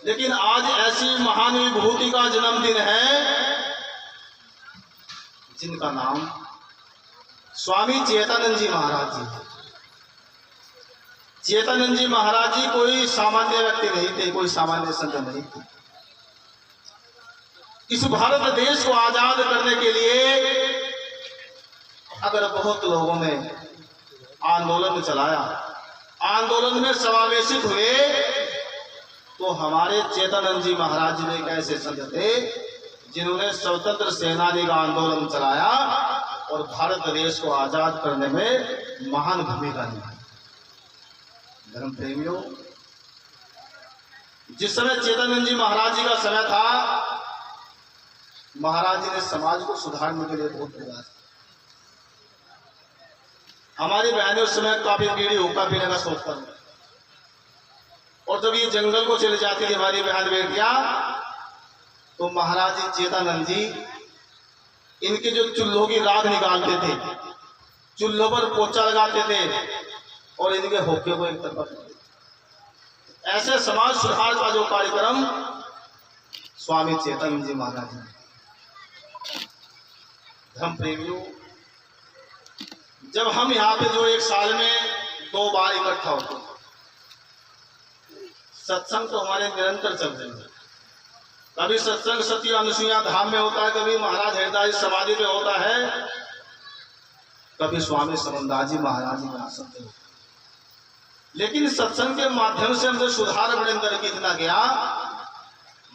लेकिन आज ऐसी महान विभूति का जन्मदिन है जिनका नाम स्वामी चेतानंद जी महाराज जी है। चेतानंद जी महाराज जी कोई सामान्य व्यक्ति नहीं थे, कोई सामान्य संत नहीं थे। इस भारत देश को आजाद करने के लिए अगर बहुत लोगों ने आंदोलन चलाया, आंदोलन में समावेशित हुए, तो हमारे चेतानंद जी महाराज जी एक ऐसे संत थे जिन्होंने स्वतंत्र सेनानी का आंदोलन चलाया और भारत देश को आजाद करने में महान भूमिका निभाई। धर्म प्रेमियों, जिस समय चेतानंद जी महाराज जी का समय था, महाराज जी ने समाज को सुधारने के लिए बहुत प्रयास किया। हमारी बहनें उस समय काफी पीढ़ी हुक्का पीने का शौक कर, और जब ये जंगल को चले जाती थी हमारी बहन बेटियां, तो महाराज जी चेतानंद जी इनके जो चूल्हों की राख निकालते थे, चूल्हों पर पोछा लगाते थे और इनके होके को एक तरफ करते। ऐसे समाज सुधार का जो कार्यक्रम स्वामी चेतानंद जी महाराज जी। धर्म प्रेमियों, जब हम यहाँ पे जो एक साल में 2 बार इकट्ठा होते हैं, सत्संग तो हमारे निरंतर चल रहे हैं। कभी सत्संग सती अनुसुईया धाम में होता है, कभी महाराज हरिदास समाधि में होता है, कभी स्वामी समनदास जी महाराज जी का आश्रम में होता है। लेकिन सत्संग के माध्यम से हमसे सुधार अपने अंदर कितना गया,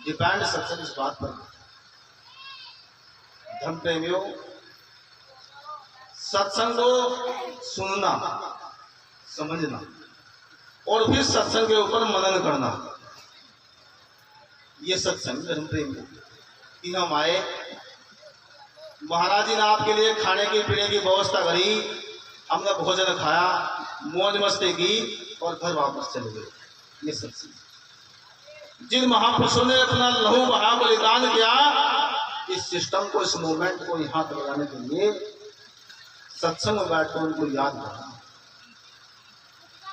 डिपेंड सत्संग इस बात पर। धर्म प्रेमियों, सत्संग को सुनना, समझना और फिर सत्संग के ऊपर मनन करना, ये सत्संग। धर्म प्रेमियों, कि हम आए, महाराज जी ने आपके लिए खाने की पीने की व्यवस्था करी, हमने भोजन खाया, मौज मस्ती की और घर वापस चले गए, ये सत्संग। जिन महापुरुषों ने अपना लहू बहा बलिदान किया इस सिस्टम को, इस मूवमेंट को यहाँ तक लगाने के लिए, सत्संग में बैठकर उनको याद करना।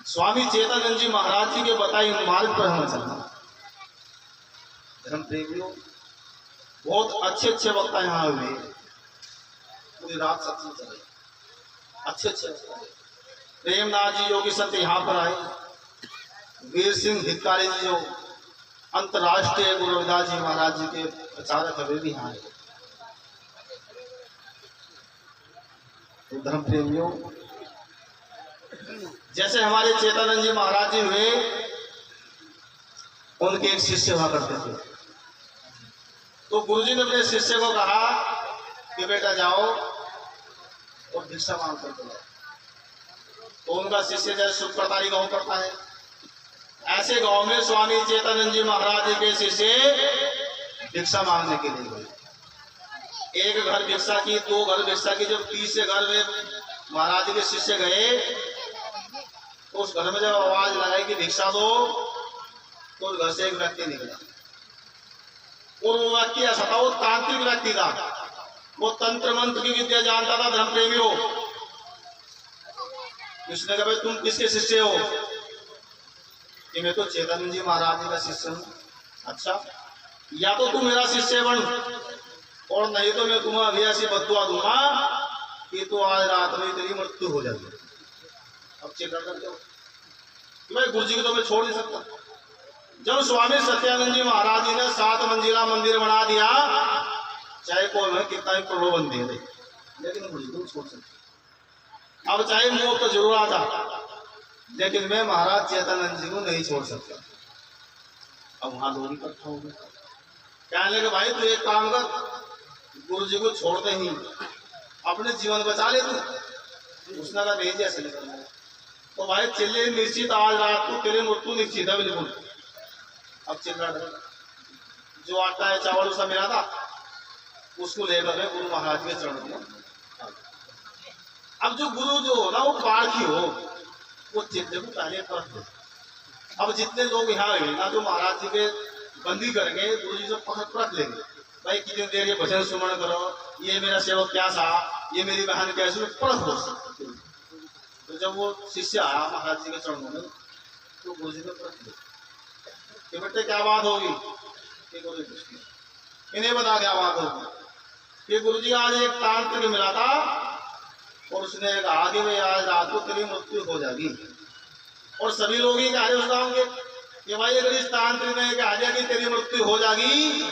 स्वामी चेतानंद जी महाराज जी के बताए मार्ग पर हमें चलना। धर्म प्रेमियों, बहुत अच्छे अच्छे वक्ता यहाँ हुए, पूरी रात सत्संग चले, अच्छे अच्छे प्रेमनाथ जी योगी संत यहाँ पर आए, वीर सिंह धिक्कारी जी जो अंतर्राष्ट्रीय गुरु रविदास जी महाराज जी के प्रचारक वे भी यहाँ आए। तो धर्म प्रेमियों, जैसे हमारे चेतानंद जी महाराज जी हुए, उनके एक शिष्य हुआ करते थे। तो गुरुजी ने अपने शिष्य को कहा कि बेटा जाओ और भिक्षा मांग कर लाओ। तो उनका शिष्य जैसे सुखप्रतारी गांव पड़ता है, ऐसे गांव में स्वामी चेतानंद जी महाराज जी के शिष्य भिक्षा मांगने के लिए गए। एक घर भिक्षा की, 2 घर भिक्षा की, जब 30 घर में महाराज जी के शिष्य गए, तो उस घर में जब आवाज लगाई कि भिक्षा दो, तो उस घर से एक व्यक्ति निकला। और वो व्यक्ति ऐसा था, वो तांत्रिक व्यक्ति था, वो तंत्र मंत्र की विद्या जानता था। धर्म प्रेमियों, उसने कहा तुम किसके शिष्य हो? कि मैं तो चेतानंद जी महाराज जी का शिष्य हूँ। अच्छा, या तो तू मेरा शिष्य बन, और नहीं तो मैं तुम्हें अभी ऐसी बदुआ दूंगा कि तो आज रात में तेरी मृत्यु हो जाएगी। अब चेक कर दो, मैं गुरु जी को तो मैं छोड़ नहीं सकता। जब स्वामी सत्यानंद जी महाराज जी ने 7 मंजिला मंदिर बना दिया, चाहे कोई में कितना भी प्रलोभन दे दे, लेकिन गुरु जी को छोड़ सकता। अब चाहे मौत तो जरूर आता, लेकिन मैं महाराज चेतानंद जी को नहीं छोड़ सकता। अब वहां लोग इकट्ठा हो गए, कहने लगे भाई तू एक काम कर, गुरु जी को छोड़ते ही अपने जीवन बचा ले तू। उसने कहा नहीं, जैसे निकलना है तो भाई चिल्ले निश्चित, आज रात को तेरी मृत्यु निश्चित है बिल्कुल। अब चिल्ला जो आटा है चावल उसका मिला था, उसको लेकर मैं गुरु महाराज के चरण में। अब जो गुरु जो हो ना वो पारखी हो, वो चिल्ले को पहले परख दे। अब जितने लोग यहाँ हुए ना, जो महाराज जी के बंदी करके गुरु जी से परख लेंगे, भाई कितनी देर ये भजन सुमन करो, ये मेरा सेवक क्या सा, ये मेरी बहन कैसे, परख हो सकते। तो जब वो शिष्य आया महाराज जी के चरणों में, तो गुरु जी ने परख लिया। कि बेटे क्या बात होगी, कि गुरु जी इन्हें बता क्या बात होगी। कि गुरु जी आज एक तांत्रिक मिला था और उसने कहा कि भाई आज रात को तेरी मृत्यु हो जाएगी। और सभी लोग ही कहा उसका होंगे कि भाई अगर इस तांत्रिक ने कहा दिया कि तेरी मृत्यु हो जाएगी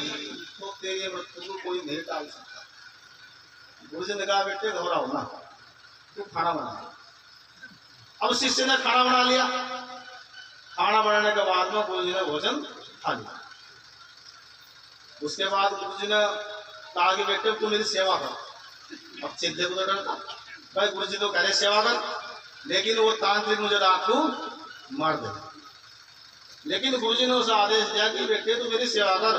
तो तेरी मृत्यु को कोई नहीं टाल सकता। गुरु जी ने कहा बेटे घबराओ ना, तू खाना बना। अब शिष्य ने खाना बना लिया। खाना बनाने के बाद में गुरु जी ने भोजन खा लिया। उसके बाद गुरु जी ने कहा कि बेटे तू मेरी सेवा कर। अब चिल्ले को तो डरता भाई, गुरु जी तो कह रहे सेवा कर, लेकिन वो तांत्रिक मुझे रात को मार दे। लेकिन गुरु जी ने उसे आदेश दिया कि बेटे तू मेरी सेवा कर,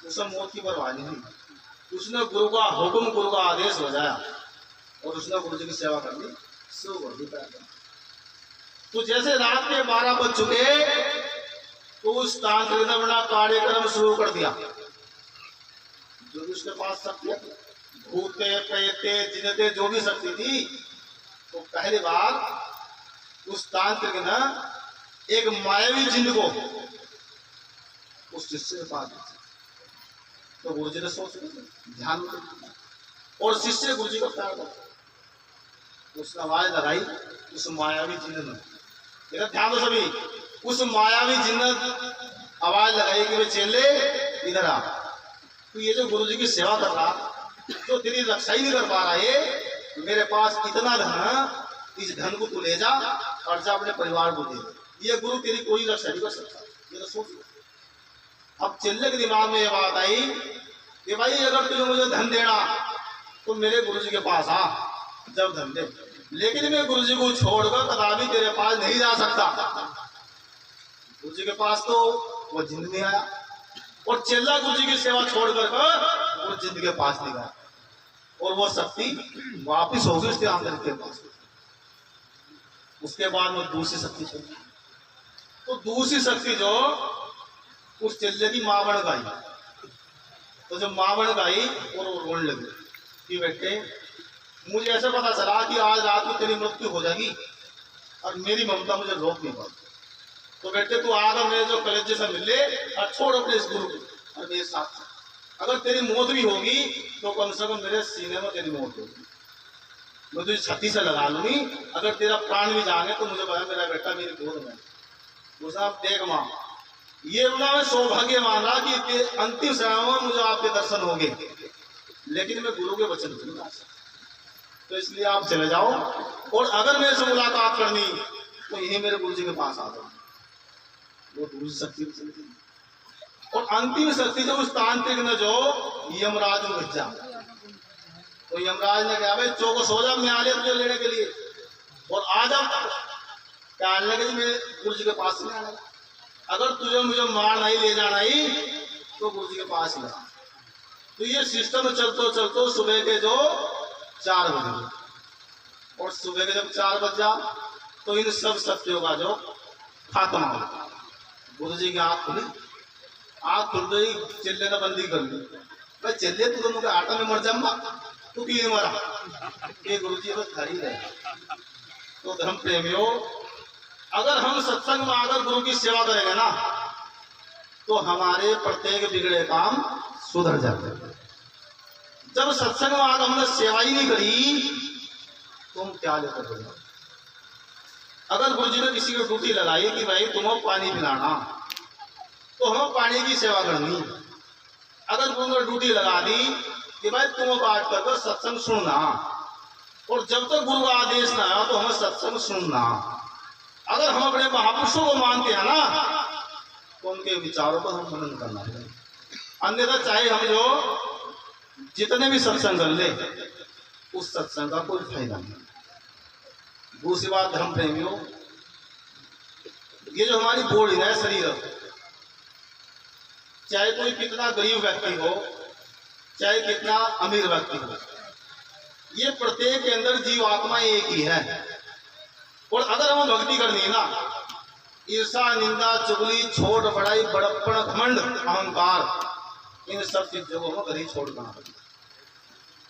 उसे मौत की परवाह नहीं। उसने गुरु का हुक्म, गुरु का आदेश बजाया और उसने गुरु जी की सेवा कर ली, शुरू कर दी। तो जैसे रात के 12 बज चुके तो उस तांत्रिक ने अपना कार्यक्रम शुरू कर दिया। जो भी उसके पास शक्ति, भूते प्रेते जिनते जो भी शक्ति थी, तो पहली बार उस तांत्रिक ने एक मायावी जिन को उस शिष्य के पास, तो गुरु जी ने सोच ध्यान में और शिष्य गुरु जी को प्यार करता। उसने आवाज लगाई उस मायावी जिन ने, इधर ध्यान दो सभी, उस मायावी जिन ने आवाज लगाई कि वे चेले इधर आ। तो ये जो गुरु जी की सेवा कर रहा तो तेरी रक्षा ही नहीं कर पा रहा है, मेरे पास इतना धन, इस धन को तू ले जा और जा अपने परिवार को दे। ये गुरु तेरी कोई रक्षा नहीं कर सकता। ये तो सोच। अब चेले के दिमाग में ये बात आई कि भाई अगर तुझे मुझे धन देना तो मेरे गुरु जी के पास आ, जब धन दे। लेकिन मैं गुरु जी को छोड़कर कदापि तेरे पास नहीं जा सकता। गुरु जी के पास तो वो जिंद नहीं आया और चेला गुरु जी की सेवा छोड़कर वो जिंद के पास नहीं गया और वो शक्ति वापिस होगी उसके अंदर के पास। उसके बाद वो दूसरी शक्ति चली। तो दूसरी शक्ति जो उस चेले की मां बन गई, तो जब मां बन गई और वो रोने लगी कि बेटे मुझे ऐसा पता चला कि आज रात को तेरी मृत्यु हो जाएगी और मेरी ममता मुझे रोक नहीं पाती। तो बेटे तू आकर मेरे जो कलेजे से मिले और छोड़ अपने इस गुरु को और मेरे साथ। अगर तेरी मौत भी होगी तो कम से कम मेरे सीने में तेरी मौत होगी, मैं तुझे छाती से लगा लूंगी। अगर तेरा प्राण भी जाएंगे तो मुझे पता मेरा बेटा मेरी गोद में। देख माँ, ये मैं सौभाग्य मान रहा कि अंतिम समय में मुझे आपके दर्शन होंगे, लेकिन मैं गुरु के वचन नहीं मान सकता। तो इसलिए आप चले जाओ और अगर मेरे से मुलाकात करनी तो यही मेरे गुरु जी के पास आ जाओ। वो दूसरी शक्ति चलती। और अंतिम शक्ति जो उस तांत्रिक ने जो यमराज को भेजा, तो यमराज ने कहा भाई चौको सो जा, मैं आ लिया तुझे लेने के लिए और आ जा। कहने लगे मैं गुरु जी के पास नहीं आना, अगर तुझे मुझे मार नहीं ले जाना ही तो गुरु जी के पास ही। तो ये सिस्टम चलते चलते सुबह के जो 4 बजे और सुबह के जब 4 बज जा तो इन सब शक्तियों का जो खात्मा हो। गुरु जी की आंख खुली, आंख खुल गई, चिल्ले ने बंदी कर ली। भाई चिल्ले तू तो मुझे आटा में मर जाऊंगा, तू क्यों मरा? ये गुरु जी बस घर ही रहे। तो धर्म प्रेमियों, अगर हम सत्संग में आकर गुरु की सेवा करेंगे ना तो हमारे प्रत्येक बिगड़े काम सुधर जाते हैं। जब सत्संग में आकर हमने सेवा ही नहीं करी तो हम क्या लेकर बने? अगर गुरु जी ने किसी को ड्यूटी लगाई कि भाई तुम्हें पानी पिलाना, तो हमें पानी की सेवा करनी। अगर गुरु ने ड्यूटी लगा दी कि भाई तुम्हें बात कर सत्संग सुनना, और जब तक गुरु का आदेश ना आया तो हमें सत्संग सुनना। अगर हम अपने महापुरुषों को मानते हैं ना तो उनके विचारों पर हम मनन करना है। अन्यथा चाहे हम जो जितने भी सत्संग कर ले उस सत्संग का कोई फायदा नहीं। दूसरी बात धर्म प्रेमियों, ये जो हमारी बॉडी है, शरीर, चाहे कोई कितना गरीब व्यक्ति हो चाहे कितना अमीर व्यक्ति हो, ये प्रत्येक के अंदर जीव आत्मा एक ही है। और अगर हमें भक्ति करनी है ना, ईर्षा निंदा चुगली छोट बड़ाई बड़प्पन घमंड अहंकार, इन सब चीजों को हमें घर ही छोड़ना।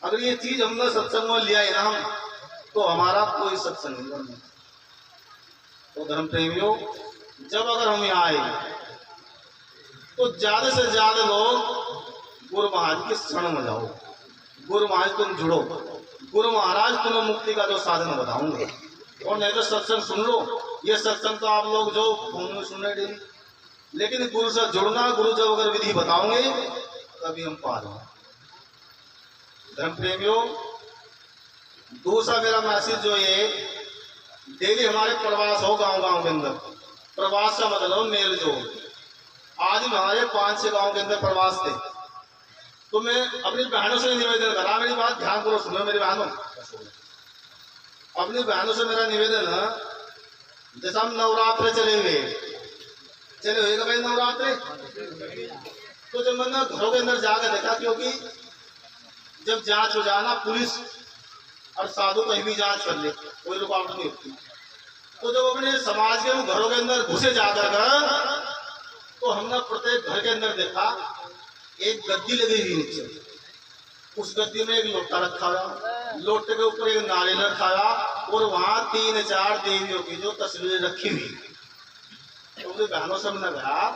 अगर ये चीज हमने सत्संग में लिया है ना तो हमारा कोई सत्संग नहीं करना। तो धर्म प्रेमियों, जब अगर हम यहाँ आए तो ज्यादा से ज्यादा लोग गुरु महाराज के शरण में जाओ, गुरु महाराज तुम जुड़ो, गुरु महाराज तुम्हें मुक्ति का जो साधन बताऊंगे। और नहीं तो सत्संग सुन लो, ये सत्संग तो आप लोग जो फोन में सुन रहे, लेकिन गुरु से जुड़ना, गुरु जब अगर विधि बताओगे तभी हम पार होंगे। धर्म प्रेमियों, दूसरा मेरा मैसेज जो ये, डेली हमारे प्रवास हो गांव गांव के अंदर। प्रवास का मतलब मेल जोल। आज हमारे 5-6 गांव के अंदर प्रवास थे, तो मैं अपनी बहनों से निवेदन करा, मेरी बात ध्यान पूर्वक सुनो मेरी बहनों, अपनी बहनों से मेरा निवेदन है, जैसा हम नवरात्र चले हुए भाई नवरात्रे, तो जब मैंने घरों के अंदर जाकर देखा, क्योंकि जब जांच हो जाना, पुलिस और साधु कहीं भी जांच कर ले, कोई रुकावट नहीं होती। तो जब अपने समाज के घरों के अंदर घुसे जाकर, तो हमने प्रत्येक घर के अंदर देखा एक गद्दी लगी हुई नीचे, उस गद्दी में एक लोटा रखा हुआ, लोटे के ऊपर एक नारियल रखा हुआ, और वहां 3-4 देवियों की जो तस्वीरें रखी हुई। तो मुझे बहनों से मैंने कहा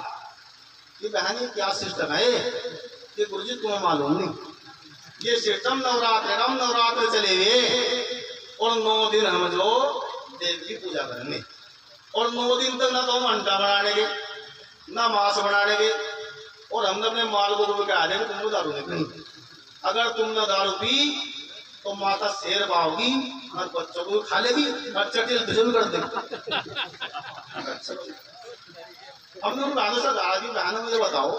कि बहन ये क्या सिस्टम है, कि गुरुजी तुम्हें मालूम नहीं, ये सिस्टम नवरात्र चले हुए, और 9 दिन हम जो देव की पूजा करेंगे, और 9 दिन तक ना तो हम अंडा बनाने के, ना मांस बनाने के, और हमने अपने माल को रूप के आ जाएंगे, तुमको दारू नहीं। अगर तुमने दारू पी तो माता शेर पाओगी और बच्चों को खा लेगी और चटिल भजन कर देगी। हमने उन बहनों से कहा कि बहनों मुझे बताओ,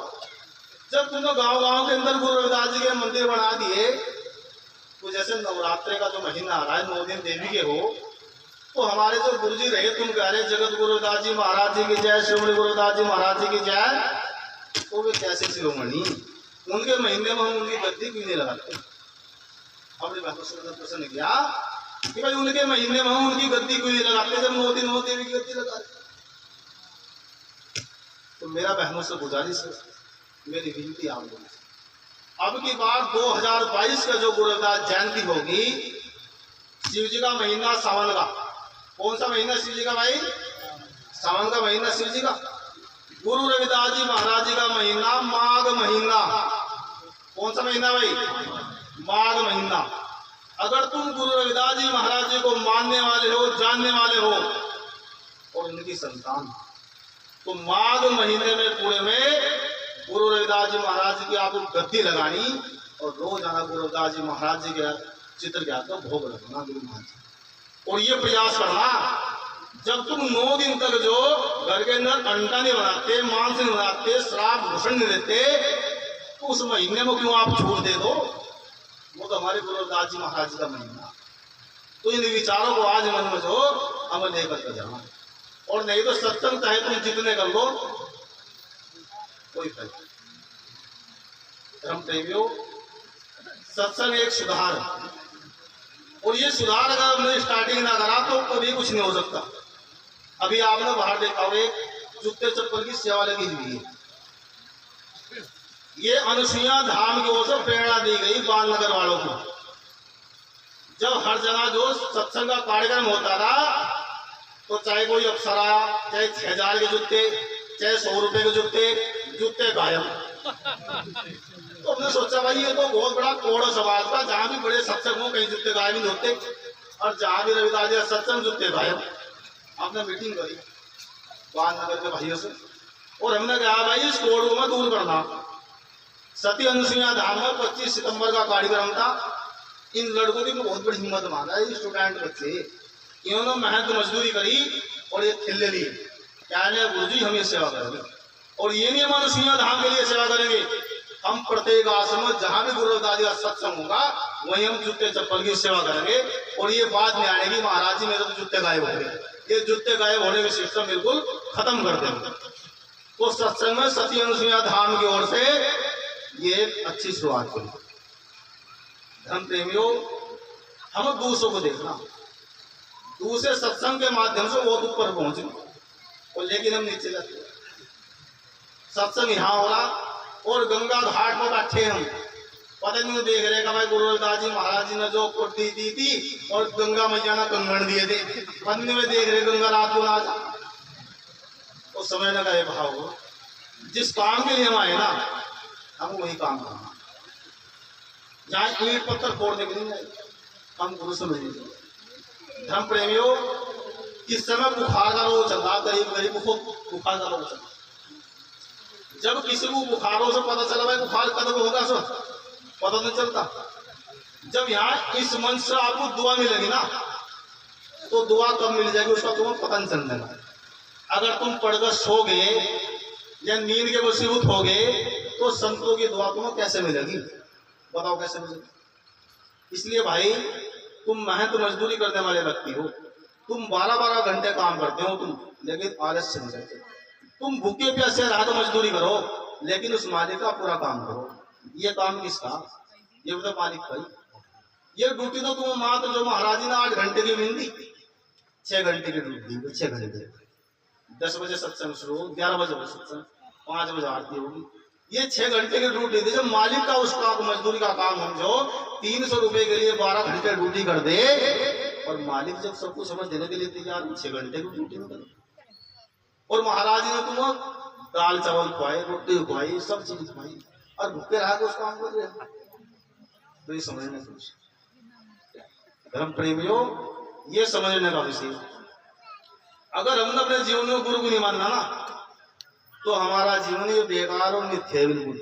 जब तुमने गांव गांव के अंदर गुरु रविदास जी के मंदिर बना दिए, तो जैसे नवरात्रे का जो महीना आ रहा है, 9 दिन देवी के हो, तो हमारे जो गुरु जी रहे, तुम कह रहे जगत गुरुदास जी महाराज जी की जय, शिरोमणि गुरुदास जी महाराज जी की जय, तो वे कैसे शिरोमणि, उनके महीने में हम उनकी गद्दी क्यों नहीं लगाते? अपने बातों से प्रश्न किया कि भाई उनके महीने में हम उनकी गद्दी क्यों नहीं लगाते, जब 9 दिन 9 देवी की गद्दी लगाते? तो मेरा बहनों से गुजारिश है, मेरी विनती आप लोगों से, अब की बार 2022 का जो गुरु रविदास जयंती होगी, शिव जी का महीना सावन का, कौन सा महीना शिव जी का भाई? सावन का महीना शिव जी का। गुरु रविदास जी महाराज जी का महीना माघ महीना, कौन सा महीना भाई? माघ महीना। अगर तुम गुरु रविदास जी महाराज जी को मानने वाले हो, जानने वाले हो और उनकी संतान, तो माघ महीने में पूरे में गुरु रविदास जी महाराज जी की आपको गद्दी लगानी, और रोज आना गुरु रविदास जी महाराज जी के चित्र के हाथ में भोग लगाना गुरु महाराज जी। और ये प्रयास करना, जब तुम 9 दिन तक जो घर के अंदर अंडा नहीं बनाते, मांस नहीं बनाते, शराब भूषण नहीं देते, तो उस महीने में क्यों आप छूट दे दो? वो तो हमारे गुरु रविदास जी महाराज जी का महीना। तो इन विचारों को आज मन में जो अमल लेकर के जाना, और नहीं तो सत्संग चाहे तुम जितने कर लो कोई फायदा। धर्म प्रेमियों, सत्संग एक सुधार है, और ये सुधार अगर हमने स्टार्टिंग ना करा तो कभी कुछ नहीं हो सकता। अभी आपने बाहर देखा हुआ एक जूते चप्पल की सेवा लगी हुई है, ये अनुसुईया धाम की ओर से प्रेरणा दी गई बालनगर वालों को। जब हर जगह जो सत्संग का कार्यक्रम होता था, तो चाहे कोई अप्सरा, चाहे 6000 के जूते, चाहे 100 रुपए के जूते गायब। तो हमने सोचा भाई ये तो बहुत बड़ा कोड़ा समाज था, जहाँ भी बड़े सत्संग हो कहीं जूते गायब नहीं होते, और जहाँ भी रविदास जी सत्संग जूते गायब। आपने मीटिंग करी बालनगर के भाइयों से, और हमने कहा भाई इस कोड़ को मैं दूर करना। सती अनुसुईया धाम में 25 सितंबर का कार्यक्रम था। इन लड़कों की बहुत बड़ी हिम्मत मांगा, स्टूडेंट बच्चे, इन्होंने मेहनत मजदूरी करी और ये खिल्ले लिए, क्या है गुरुजी हम ये सेवा करेंगे, और ये नहीं हम अनुसुईया धाम के लिए सेवा करेंगे, हम प्रत्येक आश्रम में जहां भी गुरु रविदास जी का सत्संग होगा वहीं हम जूते चप्पल की सेवा करेंगे। और ये बात नहीं आएगी महाराज जी मेरे तो जूते गायब हो गए, ये जूते गायब होने के सिस्टम बिल्कुल खत्म कर देंगे। तो सत्संग में सती अनुसुईया धाम की ओर से ये एक अच्छी शुरुआत हुई। धर्म प्रेमियों, हम दूसरों को देखना, दूसरे सत्संग के माध्यम से बहुत ऊपर पहुंचे, और लेकिन हम नीचे जाते। सत्संग यहाँ हो रहा और गंगा घाट पर बैठे हम, पता नहीं देख रहे का भाई गुरु रविदास जी महाराज जी ने जो कोटी दी थी और गंगा मैया ने कंगन दिए थे, पत्नी में देख रहे गंगा रात को ना जा, तो समय लगा ये भाव। जिस काम के लिए हम आए ना, हम वही काम करना। जहाँ ईंट पत्थर फोड़ने के लिए हम गुरु समझ लीजिए। धर्म प्रेमियों, इस समय बुखार का रोग चल रहा, गरीब गरीब को बुखार का रोग चल रहा। जब किसी को बुखारों से पता चला भाई बुखार कब होगा, सो पता नहीं चलता। जब यहाँ इस मंच से आपको दुआ मिलेगी ना, तो दुआ कब मिल जाएगी उसका तुम्हें पता नहीं चल जाएगा। अगर तुम पढ़कर सोगे या नींद के वसीभूत होगे तो संतों की दुआ तुम्हें कैसे मिलेगी, बताओ कैसे मिलेगी। इसलिए भाई, तुम मेहनत मजदूरी करने वाले व्यक्ति हो, तुम 12-12 घंटे काम करते हो तुम, लेकिन आलस से नहीं करते। तुम भूखे प्यासे रहा तो मजदूरी करो, लेकिन उस मालिक का पूरा काम करो। ये काम किसका, ये बता मालिक भाई। ये ड्यूटी तो तुम मात्र जो महाराजी ने 8 घंटे की मिल दी, 6 घंटे की ड्यूटी, 6 घंटे। 10 बजे सत्संग शुरू, 11 बजे सत्संग, 5 बजे आरती होगी। ये 6 घंटे की ड्यूटी थी। जब मालिक का उसका मजदूरी का काम समझो, 300 रुपए के लिए 12 घंटे ड्यूटी कर दे, और मालिक जब सब कुछ समझ देने के लिए तैयार 6 घंटे की ड्यूटी में करे। और महाराज ने तुम्हें दाल चावल खुआए, रोटी खुआई, सब चीज खुआई, और भूखे रहा के उस काम कर रहे। तो ये समझने का विषय, धर्म प्रेमियों, ये समझने का विषय। अगर हमने अपने जीवन में गुरु को नहीं मानना ना, तो हमारा जीवन ये बेकार और मिथ्या है बिल्कुल।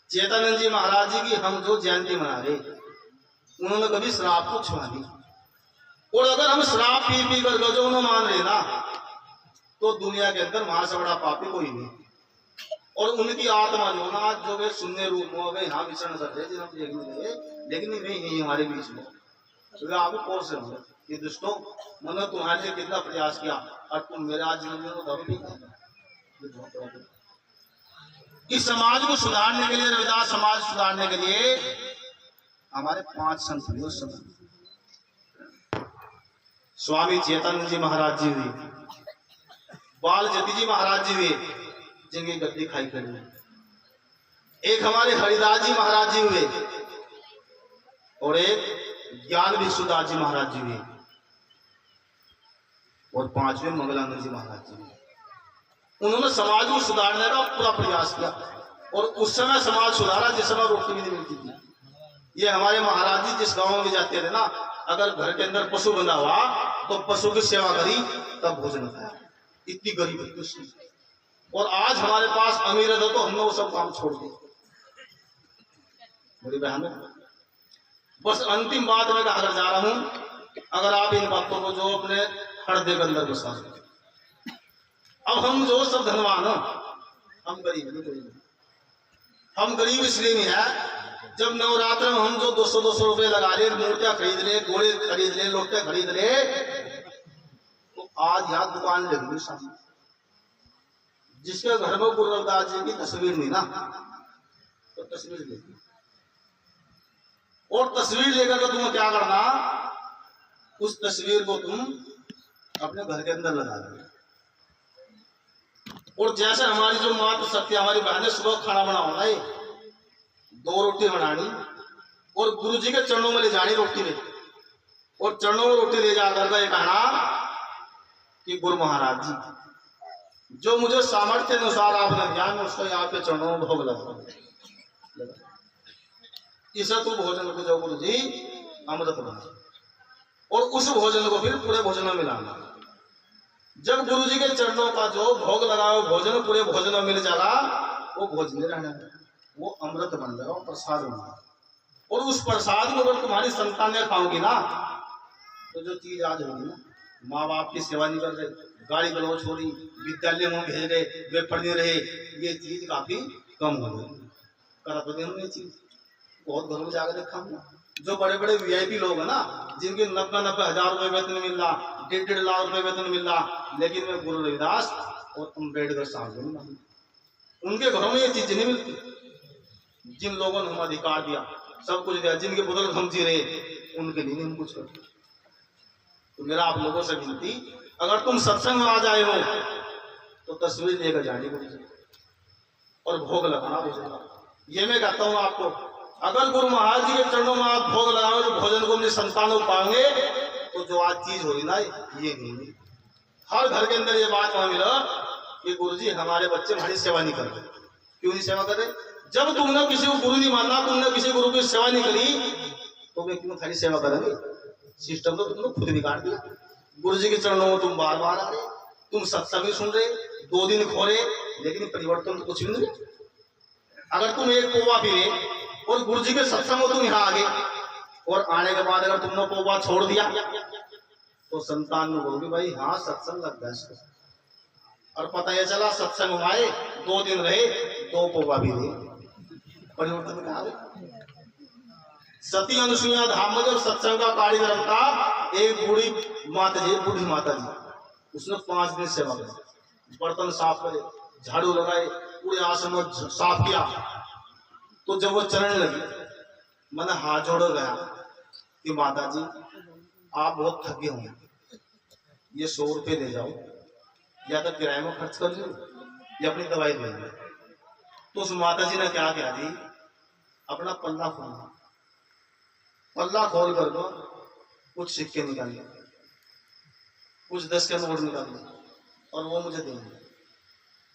चेतानंद जी महाराज जी की हम जो जयंती मना रहे, उन्होंने कभी श्राप को छुआ दी। और अगर हम श्राप पी पी कर गजों में मान रहे ना, तो दुनिया के अंदर वहां से बड़ा पापी कोई नहीं। और उनकी आत्मा जो ना, जो वे शून्य रूप में वे यहाँ विचरण कर रहे थे, लेकिन वे यही हमारे बीच में, तो आपको कौन से होंगे ये दुष्टों, मैंने तुम्हारे लिए कितना प्रयास किया और तुम मेरे आज जीवन में धर्म नहीं कर। इस समाज को सुधारने के लिए, रविदास समाज सुधारने के लिए हमारे 5 संत हुए उस समय। स्वामी चेतन जी महाराज जी हुए, बाल जति जी महाराज जी हुए, जिनकी गद्दी खाई करी। एक हमारे हरिदास जी महाराज जी हुए, और एक ज्ञान भिक्षुदास जी महाराज जी हुए, और 5वें मंगलानंद जी महाराज जी हुए। उन्होंने समाज को सुधारने का पूरा प्रयास किया, और उस समय समाज सुधारा जिस समय रोटी भी नहीं मिलती थी। ये हमारे महाराज जी जिस गांव में जाते थे ना, अगर घर के अंदर पशु बंधा हुआ तो पशु की सेवा करी, तब भोजन खाया। इतनी गरीबी थी। और आज हमारे पास अमीर है तो हमने वो सब काम छोड़ दिए। मेरी बहन, बस अंतिम बात मैं कहकर जा रहा हूं, अगर आप इन बातों को जो अपने हृदय के अंदर बसा दो। अब हम जो सब धनवान हैं, हम गरीब नहीं। हम गरीब इसलिए नहीं है, जब नवरात्र में हम जो 200-200 रुपए लगा ले, मूर्तियां खरीद ले, घोड़े खरीद ले, लोटे खरीद ले, तो आज यहाँ दुकान लग गई सामने। जिसके घर में गुरु रविदास जी की तस्वीर नहीं ना, तो तस्वीर लेगी, और तस्वीर लेकर के तुम्हें क्या करना, उस तस्वीर को तुम अपने घर के अंदर लगा दो। और जैसे हमारी जो माता सत्य, हमारी बहनें सुबह खाना बनाना है, 2 रोटी बनानी, और गुरु जी के चरणों में ले जानी रोटी में, और चरणों में रोटी ले जाकर के कहना कि गुरु महाराज जी, जो मुझे सामर्थ्य अनुसार आपने दिया, मैं उसको यहाँ पे चरणों में भोग लगा। इसे तू भोजन को जो गुरु जी अमृत बना, और उस भोजन को फिर पूरे भोजन में मिलाना। जब गुरु जी के चरणों का जो भोग लगाओ भोजन पूरे भोजन में मिल जाएगा, वो भोजन नहीं रहना, वो अमृत बन जाएगा, प्रसाद बन जाएगा। और उस प्रसाद को अगर तुम्हारी संतानें खाओगी ना, तो जो चीज आज होगी ना, माँ बाप की सेवा नहीं कर रहे, गाड़ी गलौच हो रही, विद्यालय में भेज रहे, वे पढ़ने रहे, ये चीज काफी कम हो गई। करा तो ये चीज बहुत घरों में जाकर देखा हमने, जो बड़े बड़े वीआईपी लोग हैं ना, जिनके 90-90 हजार रुपए वेतन मिल रहा, 1.5 लाख रुपए वेतन मिल रहा, लेकिन वे गुरु रविदास और अम्बेडकर साहब नहीं मानते, उनके घरों में ये चीज नहीं मिलती। जिन लोगों ने हम अधिकार दिया, सब कुछ दिया, जिनके बुजुर्ग हम जी रहे, उनके लिए नहीं हम कुछ करते। तो मेरा आप लोगों से विनती, अगर तुम सत्संग में आ जाए हो तो तस्वीर लेकर जानी पड़ेगी और भोग लगाना पड़ेगा। ये मैं कहता हूँ आपको, अगर गुरु महाराज जी के चरणों में आप भोग लगाओ तो भोजन को अपनी संतानों को पाएंगे, तो जो आज चीज हो रही ना, ये नहीं। हर घर के अंदर ये बात वहां मिला कि गुरुजी हमारे बच्चे हमारी सेवा नहीं कर रहे। क्यों नहीं सेवा कर रहे? जब तुमने किसी को गुरु नहीं माना, तुमने किसी गुरु की सेवा नहीं करी, तो वे क्यों थारी सेवा करेंगे? सिस्टम तो तुमने खुद बिगाड़ दिया। गुरु जी के चरणों में तुम बार बार आ रहे, तुम सत्संग सुन रहे, 2 दिन खो रहे, लेकिन परिवर्तन तो कुछ भी नहीं। अगर तुम एक पोवा पिए और गुरु जी के सत्संग में तुम यहाँ आ गए, और आने के बाद अगर तुमने पोवा छोड़ दिया, तो संतान में बोलोगे भाई हाँ सत्संग लग गया इसको। और पता यह चला सत्संग में आए, 2 दिन रहे, 2 पोवा भी रहे, परिवर्तन क्या है? सती अनुसुईया धाम में जब सत्संग का कार्यक्रम था, एक बूढ़ी माता जी, उसने 5 दिन सेवा करी, बर्तन साफ करे, झाड़ू लगाए, पूरे आश्रम में साफ किया। तो जब वो चलने लगी, मैंने हाथ जोड़ गया कि माता जी आप बहुत थके होंगे, ये 100 रुपये ले जाओ, या तो किराए में खर्च कर लो या अपनी दवाई ले लो। तो उस माता जी ने क्या किया जी, अपना पल्ला खोला, पल्ला खोल कर दो, कुछ सिक्के निकालिए, कुछ 10 के नोट निकालिए, और वो मुझे देंगे,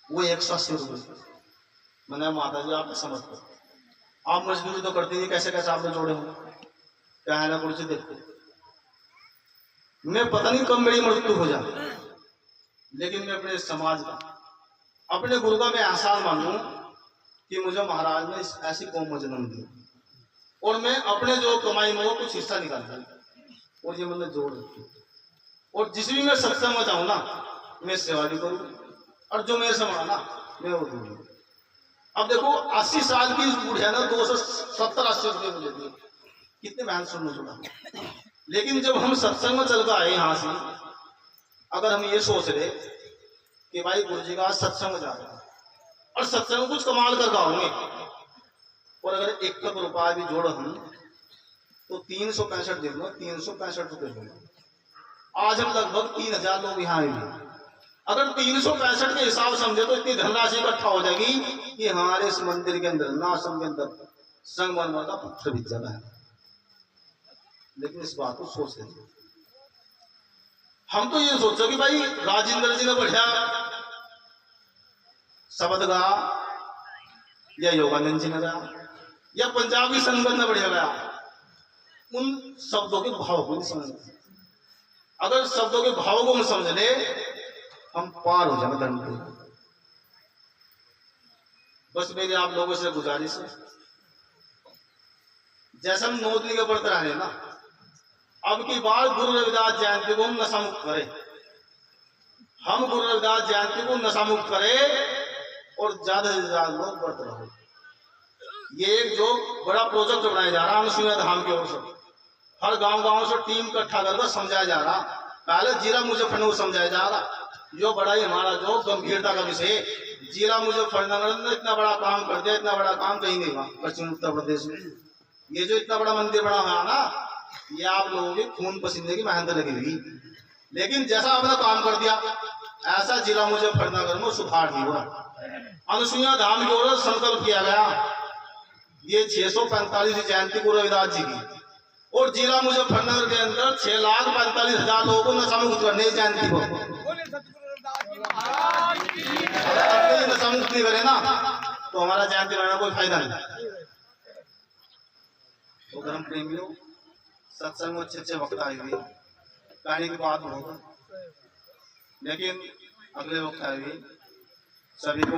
वो 180 रुपये। मैंने माता जी आप समझ कर, आप मजदूरी तो करते हैं, कैसे कैसे आपने जोड़े होंगे, क्या है ना गुरु जी देखते, मैं पता नहीं कब मेरी मृत्यु हो जाए, लेकिन मैं अपने समाज का, अपने गुरु का मैं एहसान मानूं कि मुझे महाराज ने ऐसी कौम में जन्म दिया, और मैं अपने जो कमाई में कुछ हिस्सा निकालता, और ये मैंने जोड़ रखी। और जिस भी मैं सत्संग में जाऊँ ना, मैं सेवा भी करूँ, और जो मेरे से मांगा ना मैं वो दूंगी। अब देखो 80 साल की बुढ़िया ने 270-80 रुपये मुझे दिए, कितने मेहनत सुनने जुड़ा। लेकिन जब हम सत्संग में चल कर आए यहाँ से, अगर हम ये सोच रहे कि भाई गुरु जी का आज सत्संग में जा रहे हैं और सत्संग में कुछ कमाल कर आऊंगे, और अगर 1 रुपया भी जोड़ हम, तो 365 दिन में 365 रुपये जोड़े। आज हम लगभग 3000 लोग यहाँ आए। अगर 365 के हिसाब समझे तो इतनी धनराशि इकट्ठा हो जाएगी कि हमारे इस मंदिर के अंदर, नाशम के अंदर संगमरमर का पत्थर भी जगह है। लेकिन इस बात को सोचते हैं हम, तो ये सोचो कि भाई राजेंद्र जी ने बढ़िया शब्द गा, या योगानंद जी ने गा, या पंजाबी संगत ने बढ़िया गाया, उन शब्दों के भाव को नहीं समझते। अगर शब्दों के भाव को हम समझ ले, हम पार हो जाए धर्म को। बस मेरी आप लोगों से गुजारिश है, जैसे हम 9 दिन के व्रत रहे ना, अब की बार गुरु रविदास जयंती को हम नशा मुक्त करें। हम गुरु रविदास जयंती को नशा मुक्त करें, और ज्यादा से ज्यादा लोग व्रत रहो। ये एक जो बड़ा प्रोजेक्ट बनाया जा रहा है अनुसुईया धाम की ओर से, हर गांव से टीम इकट्ठा कर समझाया जा रहा। पहले जिला मुजफ्फरनगर समझाया जा रहा, जो बड़ा ही हमारा जो गंभीरता का विषय, जिला मुजफ्फरनगर ने इतना बड़ा काम कर दिया, इतना बड़ा काम कहीं नहीं हुआ पश्चिम उत्तर प्रदेश में। ये जो इतना बड़ा मंदिर बना हुआ ना, ये आप लोगों के खून पसीने की मेहनत लगी हुई, लेकिन जैसा आपने काम कर दिया, ऐसा जिला मुजफ्फरनगर में सुधार नहीं हुआ। अनुसुईया धाम की ओर संकल्प किया गया, ये 645 जयंती गुरु रविदास जी की, और जिला मुजफ्फरनगर के अंदर 6,45,000 लोगों को नशा मुक्त करने जयंती को। अगर नशा मुक्त नहीं करे ना, तो हमारा जयंती रहना कोई फायदा नहीं। तो धर्म प्रेमियों, सत्संग में अच्छे वक्त आए हुए, कहानी की बात होगा, लेकिन अगले वक्त आए हुए सभी को